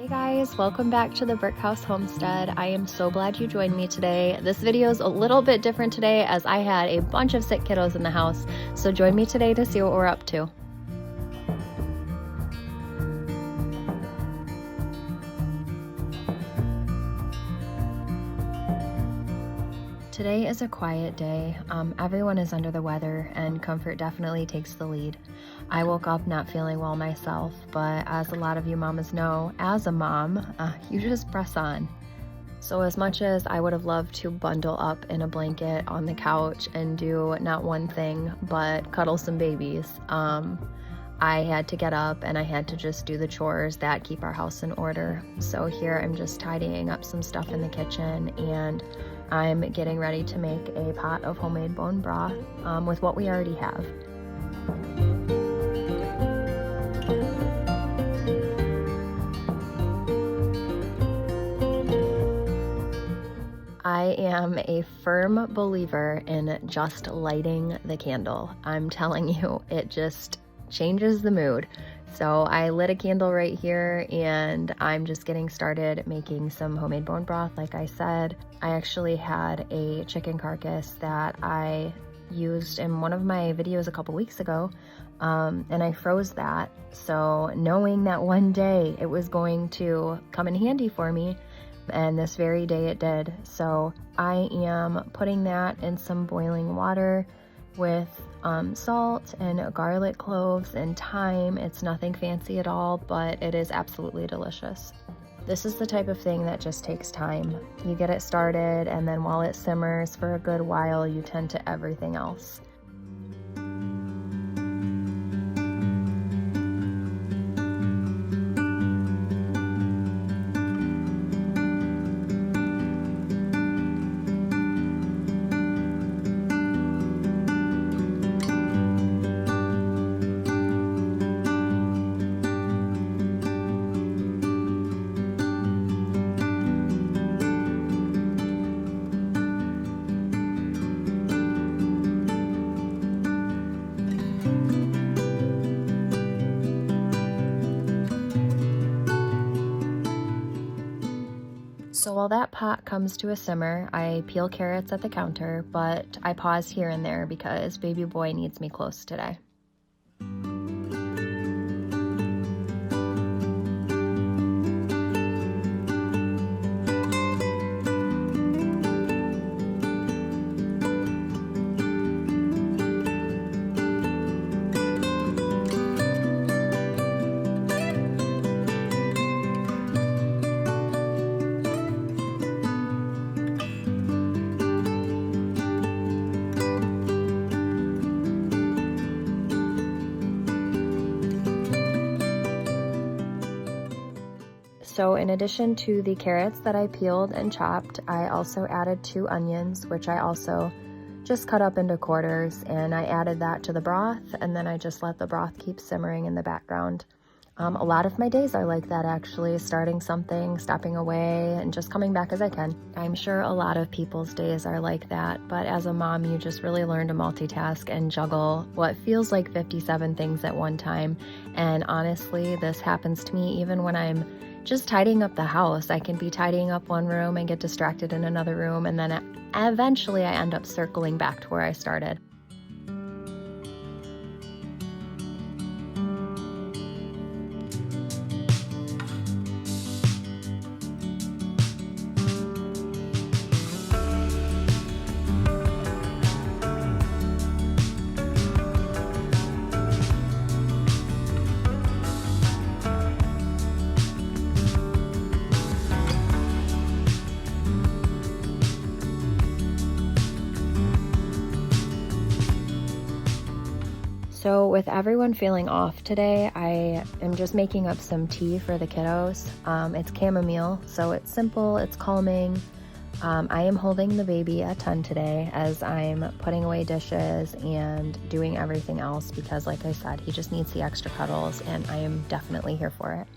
Hey guys, welcome back to the Brick House Homestead. I am so glad you joined me today. This video is a little bit different today as I had a bunch of sick kiddos in the house, so join me today to see what we're up to. Today is a quiet day. Everyone is under the weather and comfort definitely takes the lead. I woke up not feeling well myself, but as a lot of you mamas know, as a mom, you just press on. So as much as I would have loved to bundle up in a blanket on the couch and do not one thing but cuddle some babies, I had to get up and I had to just do the chores that keep our house in order. So here I'm just tidying up some stuff in the kitchen, and I'm getting ready to make a pot of homemade bone broth with what we already have. I am a firm believer in just lighting the candle. I'm telling you, it just changes the mood. So I lit a candle right here and I'm just getting started making some homemade bone broth. Like I said, I actually had a chicken carcass that I used in one of my videos a couple weeks ago, and I froze that. So knowing that one day it was going to come in handy for me, and this very day it did. So I am putting that in some boiling water with salt and garlic cloves and thyme. It's nothing fancy at all, but it is absolutely delicious. This is the type of thing that just takes time. You get it started, and then while it simmers for a good while, you tend to everything else. So while that pot comes to a simmer, I peel carrots at the counter, but I pause here and there because baby boy needs me close today. So in addition to the carrots that I peeled and chopped, I also added 2 onions, which I also just cut up into quarters, and I added that to the broth, and then I just let the broth keep simmering in the background. A lot of my days are like that, actually, starting something, stepping away, and just coming back as I can. I'm sure a lot of people's days are like that, but as a mom, you just really learn to multitask and juggle what feels like 57 things at one time. And honestly, this happens to me even when I'm just tidying up the house. I can be tidying up one room and get distracted in another room, and then eventually I end up circling back to where I started. So with everyone feeling off today, I am just making up some tea for the kiddos. It's chamomile, so it's simple, it's calming. I am holding the baby at 10 today as I'm putting away dishes and doing everything else because, like I said, he just needs the extra cuddles, and I am definitely here for it.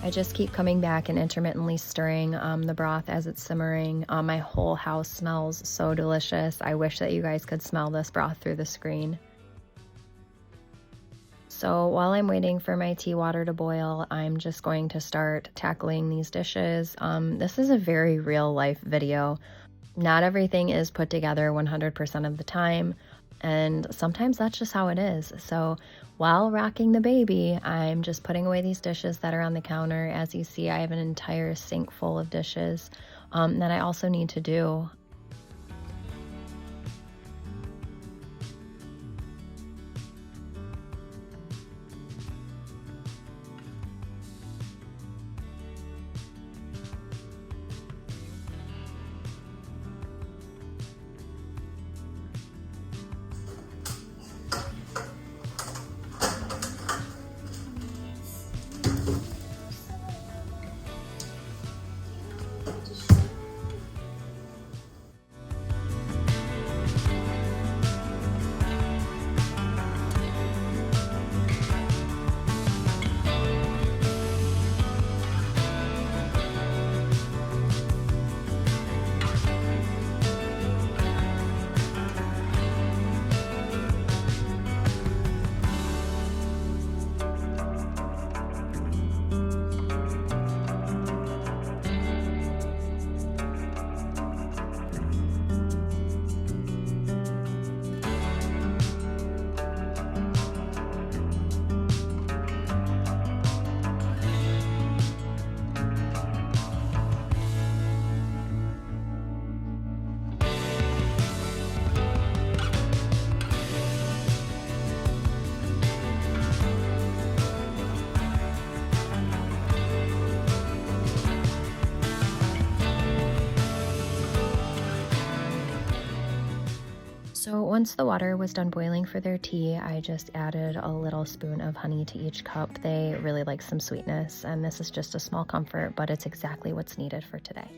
I I just keep coming back and intermittently stirring the broth as it's simmering. My whole house smells so delicious. I wish that you guys could smell this broth through the screen. So while I'm waiting for my tea water to boil, I'm just going to start tackling these dishes. This is a very real life video. Not everything is put together 100% of the time, and sometimes that's just how it is. So while rocking the baby, I'm just putting away these dishes that are on the counter. As you see, I have an entire sink full of dishes that I also need to do. So once the water was done boiling for their tea, I just added a little spoon of honey to each cup. They really like some sweetness, and this is just a small comfort, but it's exactly what's needed for today.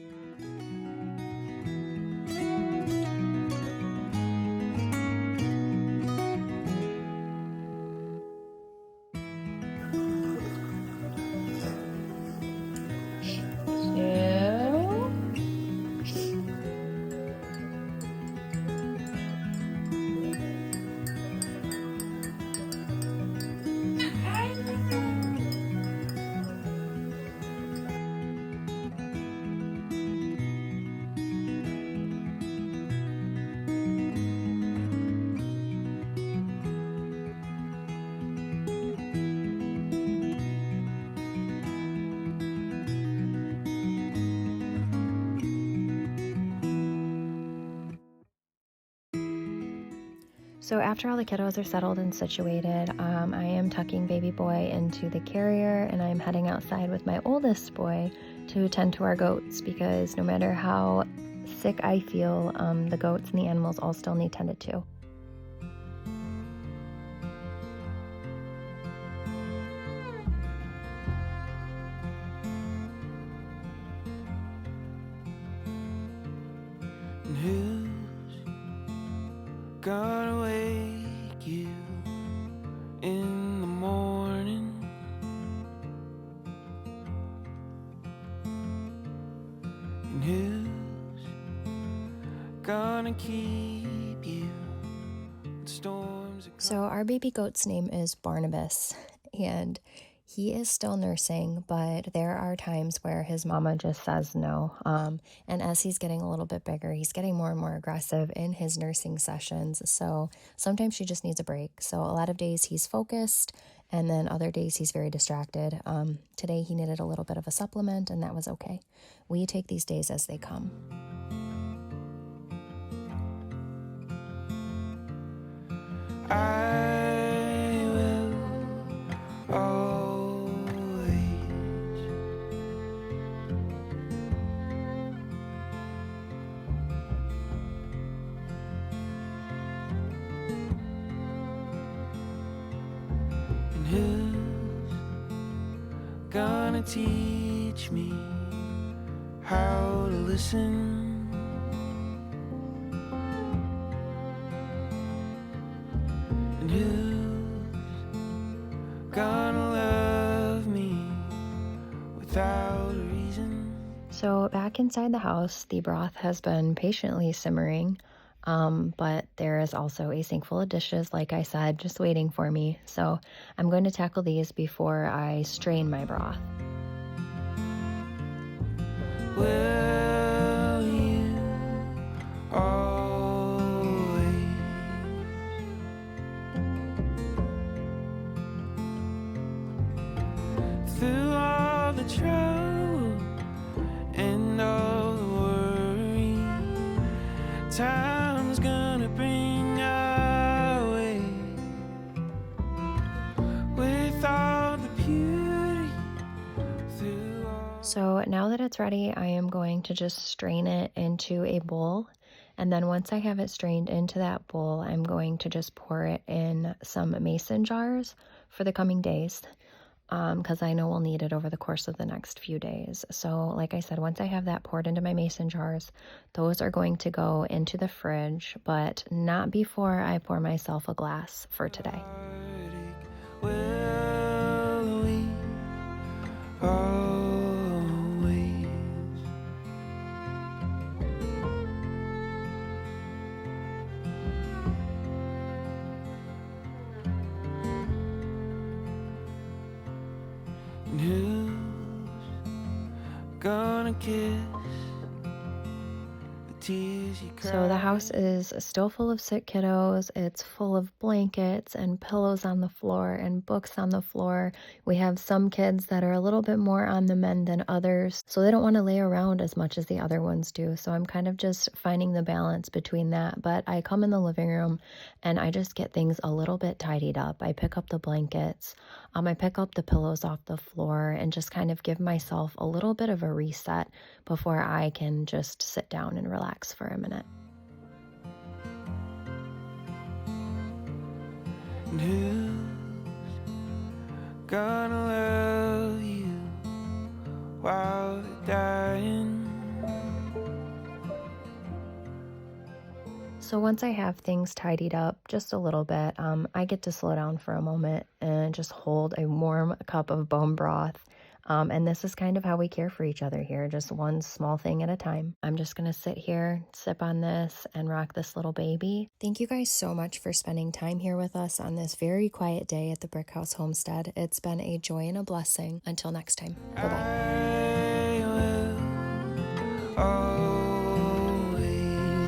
So after all the kiddos are settled and situated, I am tucking baby boy into the carrier, and I'm heading outside with my oldest boy to tend to our goats, because no matter how sick I feel, the goats and the animals all still need tended to. And who's gonna wake you in the morning? And who's gonna keep you when storms are So our baby goat's name is Barnabas, and he is still nursing, but there are times where his mama just says no. And as he's getting a little bit bigger, he's getting more and more aggressive in his nursing sessions. So sometimes she just needs a break. So a lot of days he's focused, and then other days he's very distracted. Today he needed a little bit of a supplement, and that was okay. We take these days as they come. I will always and who's gonna teach me how to listen? And who's gonna love me with inside the house, the broth has been patiently simmering, but there is also a sink full of dishes, like I said, just waiting for me. So I'm going to tackle these before I strain my broth. Will you always through all the trouble and all the worry, time's gonna bring our way with all the beauty through all. So now that it's ready, I am going to just strain it into a bowl. And then once I have it strained into that bowl, I'm going to just pour it in some mason jars for the coming days, because I know we'll need it over the course of the next few days. So like I said, once I have that poured into my mason jars, those are going to go into the fridge, but not before I pour myself a glass for today. Will we always and who's gonna kiss the tears you cry? So the house is still full of sick kiddos. It's full of blankets and pillows on the floor and books on the floor. We have some kids that are a little bit more on the mend than others, so they don't want to lay around as much as the other ones do. So I'm kind of just finding the balance between that. But I come in the living room and I just get things a little bit tidied up. I pick up the blankets, I pick up the pillows off the floor, and just kind of give myself a little bit of a reset before I can just sit down and relax for a minute. And who's gonna love you while they're dying? So once I have things tidied up just a little bit, I get to slow down for a moment and just hold a warm cup of bone broth. And this is kind of how we care for each other here, just one small thing at a time. I'm just going to sit here, sip on this, and rock this little baby. Thank you guys so much for spending time here with us on this very quiet day at the Brick House Homestead. It's been a joy and a blessing. Until next time, bye-bye. I will always